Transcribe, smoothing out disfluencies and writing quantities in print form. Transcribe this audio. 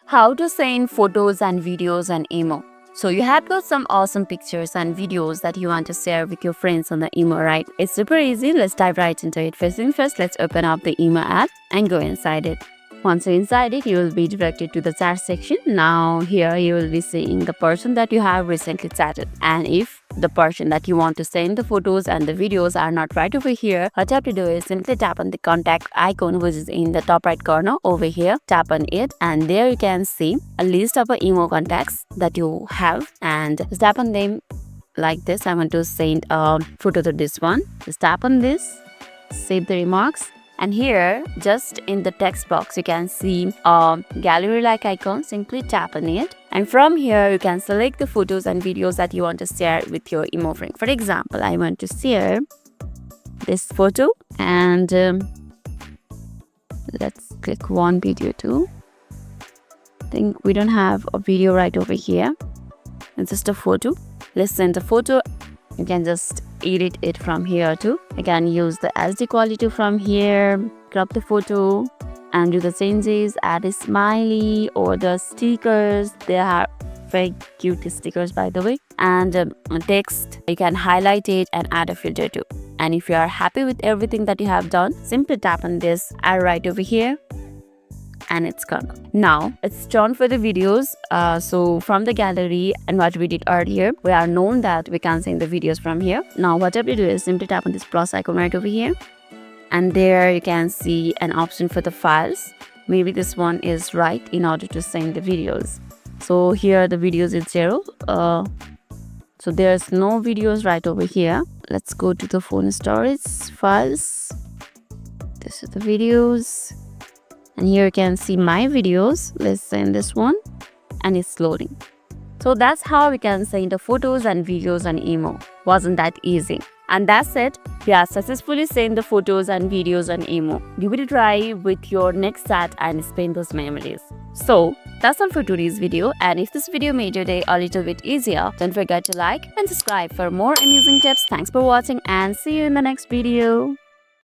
How to send photos and videos on IMO. So you have got some awesome pictures and videos that you want to share with your friends on the IMO, right? It's super easy. Let's dive right into it. First thing first, let's open up the IMO app and go inside it. Once you're inside it, you will be directed to the chat section. Now here you will be seeing the person that you have recently chatted. And if the person that you want to send the photos and the videos are not right over here, what you have to do is simply tap on the contact icon, which is in the top right corner over here. Tap on it and there you can see a list of IMO contacts that you have, and just tap on them like this. I want to send a photo to this one. Just tap on this, save the remarks. And here, just in the text box, you can see a gallery-like icon. Simply tap on it. And from here, you can select the photos and videos that you want to share with your IMO friend. For example, I want to share this photo. And let's click one video too. I think we don't have a video right over here. It's just a photo. Let's send a photo. You can just edit it from here too. I can use the SD quality from here, crop the photo and do the changes, add a smiley or the stickers. They are very cute stickers, by the way. And text, you can highlight it and add a filter too. And if you are happy with everything that you have done, simply tap on this arrow right over here and it's gone. Now it's turn for the videos. So from the gallery and what we did earlier, we are known that we can send the videos from here. Now what you have to do is simply tap on this plus icon right over here, and there you can see an option for the files. Maybe this one is right in order to send the videos. So here the videos is 0. So there's no videos right over here. Let's go to the phone storage files. This is the videos. And here you can see my videos. Let's send this one and it's loading. So that's how we can send the photos and videos on IMO. Wasn't that easy? And that's it. We have successfully sent the photos and videos on IMO. Give it a try with your next chat and spend those memories. So that's all for today's video. And if this video made your day a little bit easier, don't forget to like and subscribe for more amazing tips. Thanks for watching and see you in the next video.